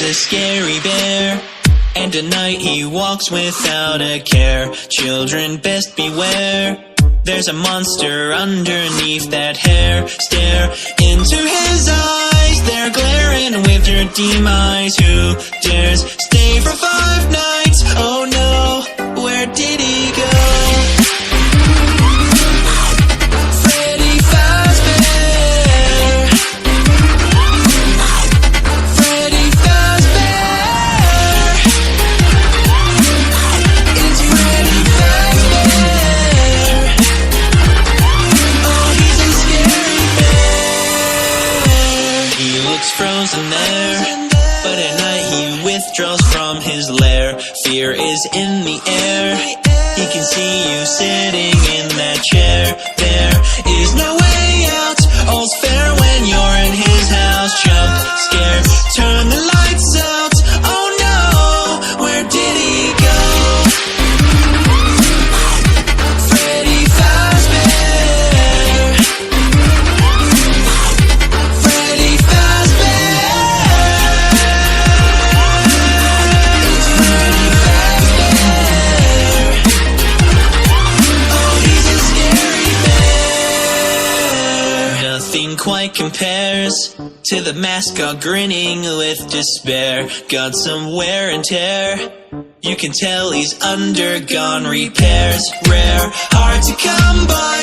a scary bear, and at night he walks without a care. Children, best beware, there's a monster underneath that hair. Stare into his eyes, they're glaring with your demise. Who dares stay for 5 nights? Oh no, where did he go? Freddy Fazbear, Freddy Fazbear, it's Freddy Fazbear. Oh, he's a scary bear. He looks frozen there, but at night he withdraws from his lair. Fear is in the air, he can see you sitting in that chair. There is no way out, all's fair when you're in his house. Jump, scared, turn the lights out. Oh no, where did he go? Freddy Fazbear, Freddy Fazbear, it's Freddy Fazbear. Oh, he's a scary bear. Nothing quite compares to the mascot grinning with despair. Got some wear and tear, you can tell he's undergone repairs. Rare, hard to come by,